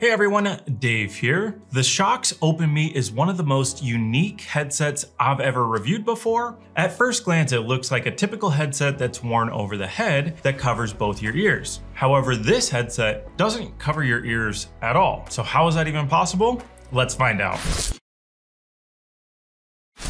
Hey everyone, Dave here. The Shokz Openmeet is one of the most unique headsets I've ever reviewed before. At first glance, it looks like a typical headset that's worn over the head that covers both your ears. However, this headset doesn't cover your ears at all. So how is that even possible? Let's find out.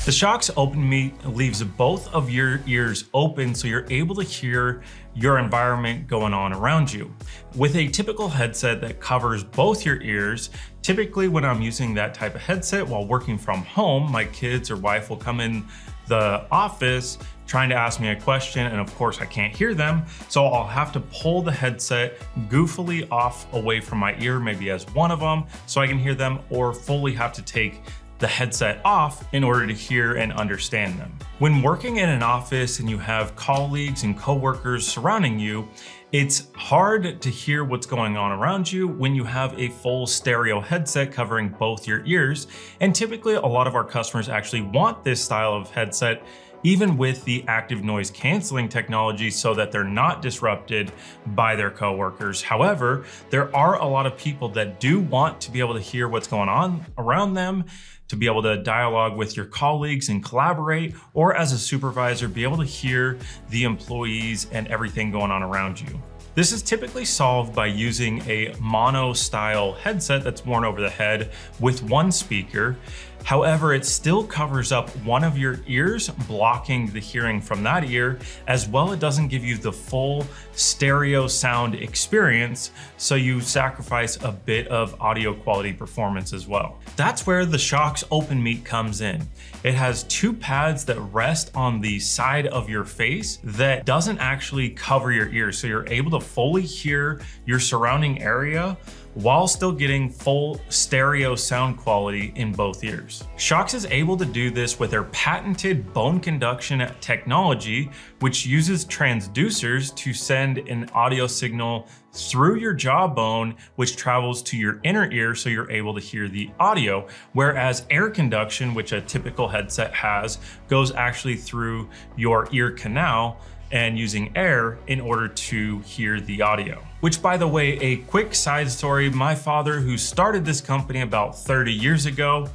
The Shokz Openmeet leaves both of your ears open so you're able to hear your environment going on around you. With a typical headset that covers both your ears, typically when I'm using that type of headset while working from home, my kids or wife will come in the office trying to ask me a question, and of course I can't hear them, so I'll have to pull the headset goofily off away from my ear, maybe as one of them, so I can hear them, or fully have to take the headset off in order to hear and understand them. When working in an office and you have colleagues and coworkers surrounding you, it's hard to hear what's going on around you when you have a full stereo headset covering both your ears. And typically a lot of our customers actually want this style of headset even with the active noise canceling technology so that they're not disrupted by their coworkers. However, there are a lot of people that do want to be able to hear what's going on around them, to be able to dialogue with your colleagues and collaborate, or as a supervisor, be able to hear the employees and everything going on around you. This is typically solved by using a mono style headset that's worn over the head with one speaker. However, it still covers up one of your ears, blocking the hearing from that ear, as well it doesn't give you the full stereo sound experience, so you sacrifice a bit of audio quality performance as well. That's where the Shokz Openmeet comes in. It has two pads that rest on the side of your face that doesn't actually cover your ears, so you're able to fully hear your surrounding area while still getting full stereo sound quality in both ears. Shokz is able to do this with their patented bone conduction technology, which uses transducers to send an audio signal through your jawbone, which travels to your inner ear so you're able to hear the audio, whereas air conduction, which a typical headset has, goes actually through your ear canal and using air in order to hear the audio. Which, by the way, a quick side story, my father, who started this company about 30 years ago,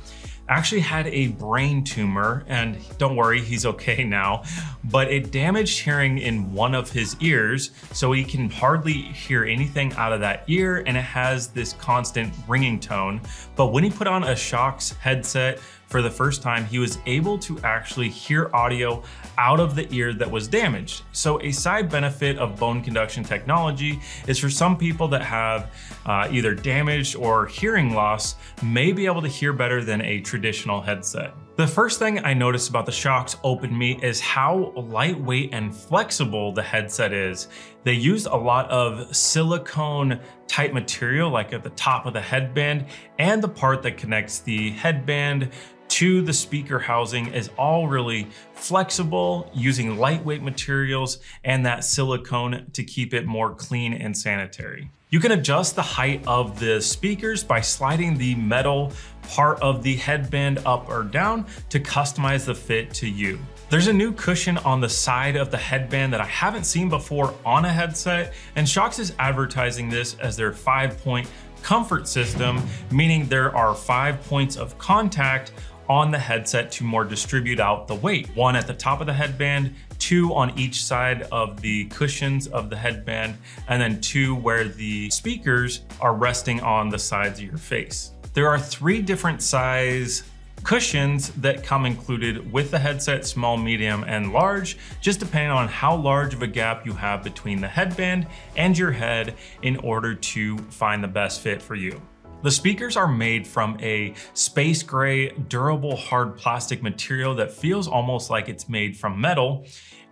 actually had a brain tumor, and don't worry, he's okay now, but it damaged hearing in one of his ears, so he can hardly hear anything out of that ear, and it has this constant ringing tone. But when he put on a Shokz headset for the first time, he was able to actually hear audio out of the ear that was damaged. So a side benefit of bone conduction technology is for some people that have either damaged or hearing loss, may be able to hear better than a traditional headset. The first thing I noticed about the Shokz Openmeet is how lightweight and flexible the headset is. They used a lot of silicone type material, like at the top of the headband, and the part that connects the headband to the speaker housing is all really flexible, using lightweight materials and that silicone to keep it more clean and sanitary. You can adjust the height of the speakers by sliding the metal part of the headband up or down to customize the fit to you. There's a new cushion on the side of the headband that I haven't seen before on a headset, and Shokz is advertising this as their 5-point comfort system, meaning there are 5 points of contact on the headset to more distribute out the weight. One at the top of the headband, 2 on each side of the cushions of the headband, and then 2 where the speakers are resting on the sides of your face. There are 3 different size cushions that come included with the headset: small, medium, and large, just depending on how large of a gap you have between the headband and your head in order to find the best fit for you. The speakers are made from a space gray, durable, hard plastic material that feels almost like it's made from metal.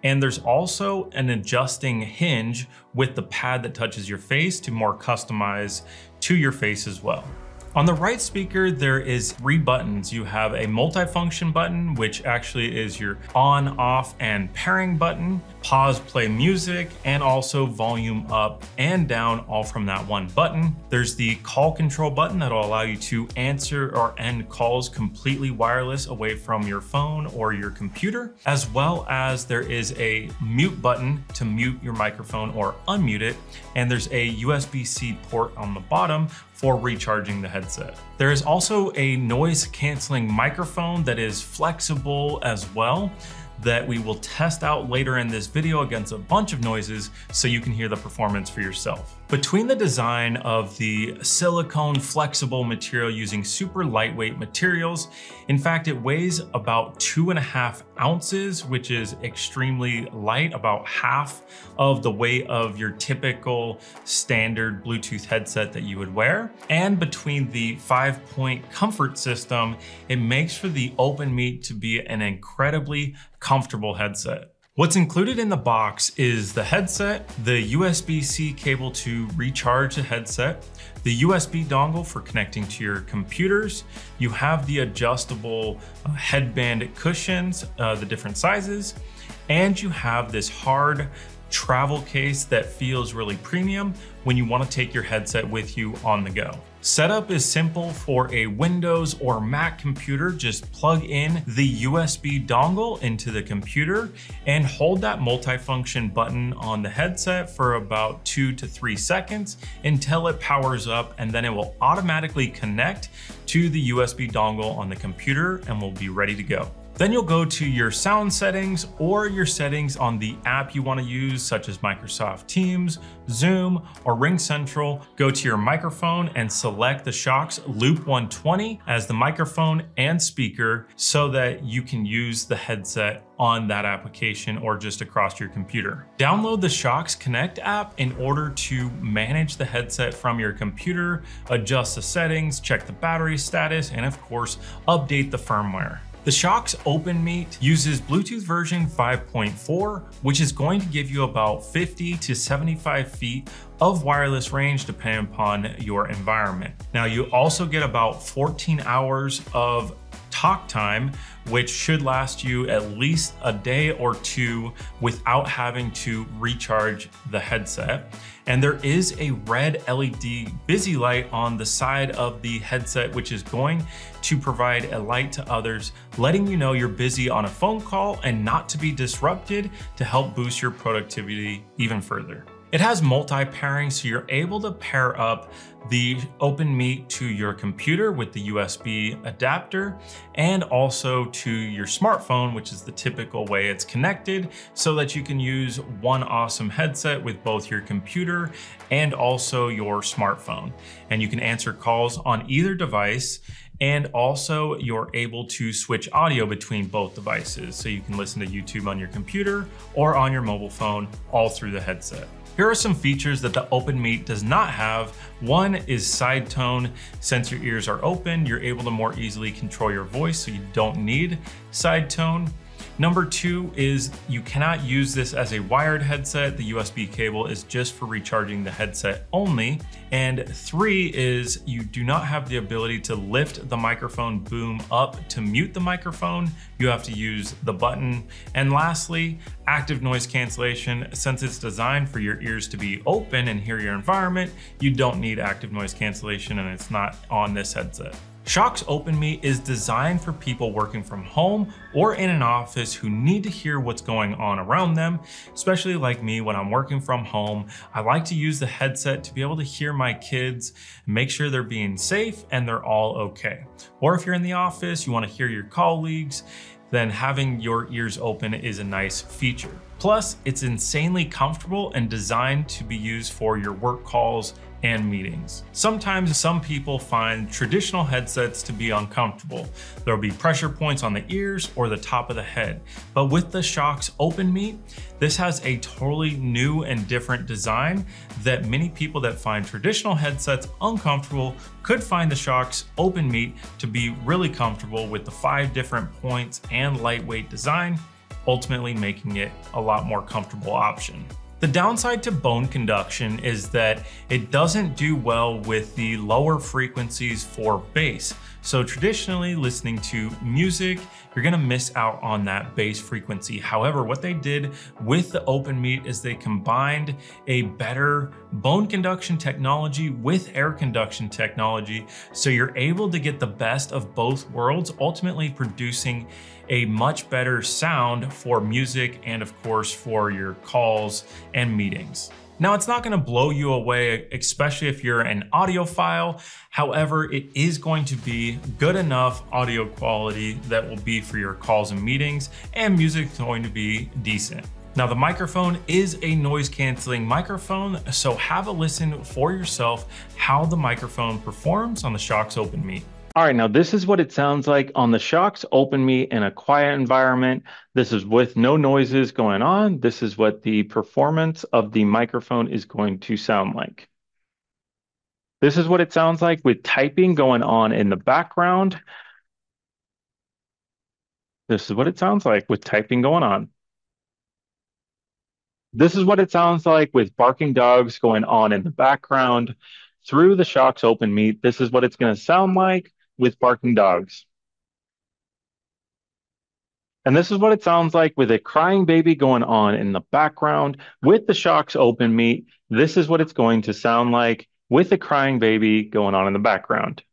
And there's also an adjusting hinge with the pad that touches your face to more customize to your face as well. On the right speaker, there is 3 buttons. You have a multifunction button, which actually is your on, off, and pairing button, pause, play music, and also volume up and down, all from that one button. There's the call control button that'll allow you to answer or end calls completely wireless away from your phone or your computer, as well as there is a mute button to mute your microphone or unmute it. And there's a USB-C port on the bottom for recharging the headset. There is also a noise canceling microphone that is flexible as well, that we will test out later in this video against a bunch of noises so you can hear the performance for yourself. Between the design of the silicone flexible material using super lightweight materials, in fact, it weighs about 2.5 ounces, which is extremely light, about half of the weight of your typical standard Bluetooth headset that you would wear. And between the 5-point comfort system, it makes for the Openmeet to be an incredibly comfortable headset. What's included in the box is the headset, the USB-C cable to recharge the headset, the USB dongle for connecting to your computers. You have the adjustable headband cushions, the different sizes, and you have this hard travel case that feels really premium when you want to take your headset with you on the go. Setup is simple for a Windows or Mac computer. Just plug in the USB dongle into the computer and hold that multifunction button on the headset for about 2 to 3 seconds until it powers up, and then it will automatically connect to the USB dongle on the computer and will be ready to go. Then you'll go to your sound settings or your settings on the app you want to use, such as Microsoft Teams, Zoom, or RingCentral. Go to your microphone and select the Shokz Loop 120 as the microphone and speaker so that you can use the headset on that application or just across your computer. Download the Shokz Connect app in order to manage the headset from your computer, adjust the settings, check the battery status, and of course, update the firmware. The Shokz Openmeet uses Bluetooth version 5.4, which is going to give you about 50 to 75 feet of wireless range depending upon your environment. Now you also get about 14 hours of talk time, which should last you at least a day or two without having to recharge the headset. And there is a red LED busy light on the side of the headset, which is going to provide a light to others, letting you know you're busy on a phone call and not to be disrupted, to help boost your productivity even further. It has multi-pairing, so you're able to pair up the Openmeet to your computer with the USB adapter and also to your smartphone, which is the typical way it's connected, so that you can use one awesome headset with both your computer and also your smartphone. And you can answer calls on either device, and also you're able to switch audio between both devices. So you can listen to YouTube on your computer or on your mobile phone all through the headset. Here are some features that the Openmeet does not have. One is side tone. Since your ears are open, you're able to more easily control your voice, so you don't need side tone. Number 2 is you cannot use this as a wired headset. The USB cable is just for recharging the headset only. And 3 is you do not have the ability to lift the microphone boom up to mute the microphone. You have to use the button. And lastly, active noise cancellation. Since it's designed for your ears to be open and hear your environment, you don't need active noise cancellation, and it's not on this headset. Shokz Openmeet is designed for people working from home or in an office who need to hear what's going on around them, especially like me when I'm working from home. I like to use the headset to be able to hear my kids, make sure they're being safe and they're all okay. Or if you're in the office, you want to hear your colleagues, then having your ears open is a nice feature. Plus, it's insanely comfortable and designed to be used for your work calls and meetings. Sometimes some people find traditional headsets to be uncomfortable. There'll be pressure points on the ears or the top of the head. But with the Shokz Openmeet, this has a totally new and different design that many people that find traditional headsets uncomfortable could find the Shokz Openmeet to be really comfortable with the 5 different points and lightweight design, ultimately making it a lot more comfortable option. The downside to bone conduction is that it doesn't do well with the lower frequencies for bass. So traditionally listening to music, you're gonna miss out on that bass frequency. However, what they did with the Openmeet is they combined a better bone conduction technology with air conduction technology. So you're able to get the best of both worlds, ultimately producing a much better sound for music and of course for your calls and meetings. Now, it's not going to blow you away, especially if you're an audiophile. However, it is going to be good enough audio quality that will be for your calls and meetings, and music's going to be decent. Now, the microphone is a noise canceling microphone, so have a listen for yourself how the microphone performs on the Shokz Openmeet. All right, now this is what it sounds like on the Shokz Openmeet in a quiet environment. This is with no noises going on. This is what the performance of the microphone is going to sound like. This is what it sounds like with typing going on in the background. This is what it sounds like with typing going on. This is what it sounds like with barking dogs going on in the background through the Shokz Openmeet. This is what it's going to sound like with barking dogs. And this is what it sounds like with a crying baby going on in the background with the Shokz Openmeet. This is what it's going to sound like with a crying baby going on in the background.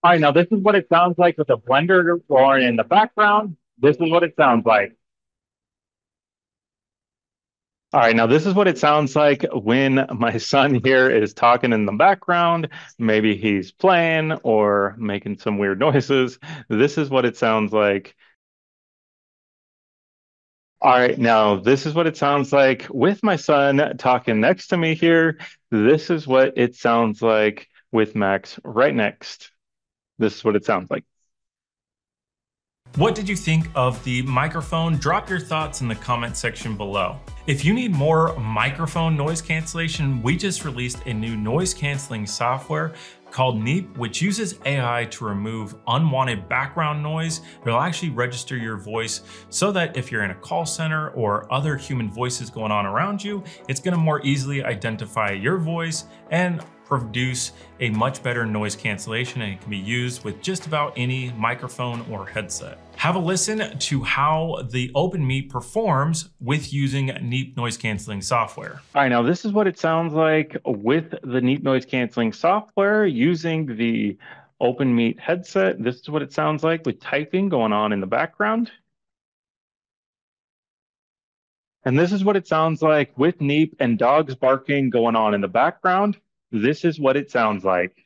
All right, now this is what it sounds like with a blender roaring in the background. This is what it sounds like. All right, now this is what it sounds like when my son here is talking in the background. Maybe he's playing or making some weird noises. This is what it sounds like. All right, now this is what it sounds like with my son talking next to me here. This is what it sounds like with Max right next. This is what it sounds like. What did you think of the microphone? Drop your thoughts in the comment section below. If you need more microphone noise cancellation, we just released a new noise canceling software called Neep, which uses AI to remove unwanted background noise. It'll actually register your voice so that if you're in a call center or other human voices going on around you, it's gonna more easily identify your voice and produce a much better noise cancellation, and it can be used with just about any microphone or headset. Have a listen to how the Openmeet performs with using Neep noise canceling software. All right, now this is what it sounds like with the Neep noise canceling software using the Openmeet headset. This is what it sounds like with typing going on in the background. And this is what it sounds like with Neep and dogs barking going on in the background. This is what it sounds like.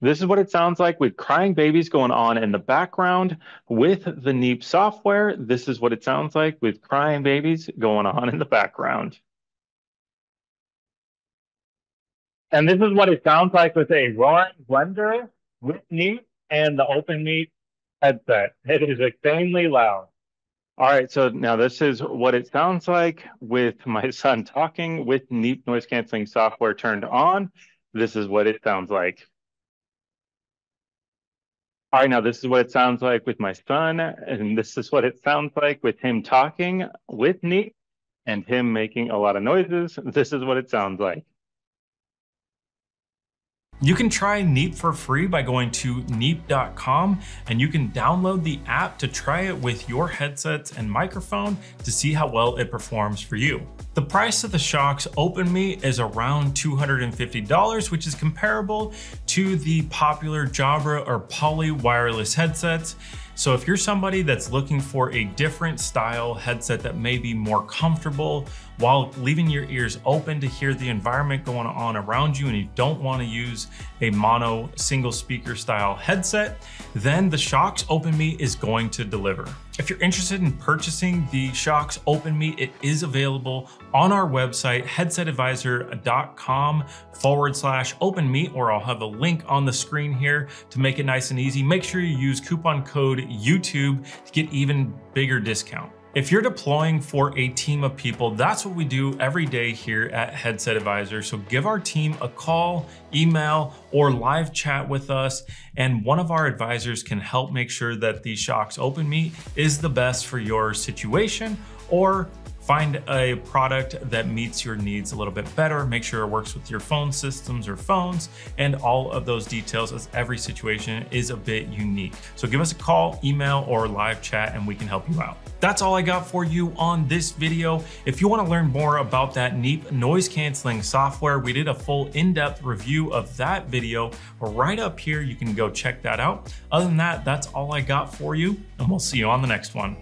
This is what it sounds like with crying babies going on in the background with the Neep software. This is what it sounds like with crying babies going on in the background. And this is what it sounds like with a roaring blender with Neep and the Openmeet headset. It is extremely loud. All right, so now this is what it sounds like with my son talking with Neep noise canceling software turned on. This is what it sounds like. All right, now this is what it sounds like with my son, and this is what it sounds like with him talking with Neep and him making a lot of noises. This is what it sounds like. You can try Neep for free by going to neep.com, and you can download the app to try it with your headsets and microphone to see how well it performs for you. The price of the Shokz Openmeet is around $250, which is comparable to the popular Jabra or Poly wireless headsets. So if you're somebody that's looking for a different style headset that may be more comfortable while leaving your ears open to hear the environment going on around you, and you don't want to use a mono single speaker style headset, then the Shokz Openmeet is going to deliver. If you're interested in purchasing the Shokz Openmeet, it is available on our website, headsetadvisor.com/Openmeet, or I'll have a link on the screen here to make it nice and easy. Make sure you use coupon code YouTube to get even bigger discount. If you're deploying for a team of people, that's what we do every day here at Headset Advisor. So give our team a call, email, or live chat with us, and one of our advisors can help make sure that the Shokz Openmeet is the best for your situation, or find a product that meets your needs a little bit better, make sure it works with your phone systems or phones, and all of those details, as every situation is a bit unique. So give us a call, email, or live chat, and we can help you out. That's all I got for you on this video. If you want to learn more about that Neep noise canceling software, we did a full in-depth review of that video right up here. You can go check that out. Other than that, that's all I got for you, and we'll see you on the next one.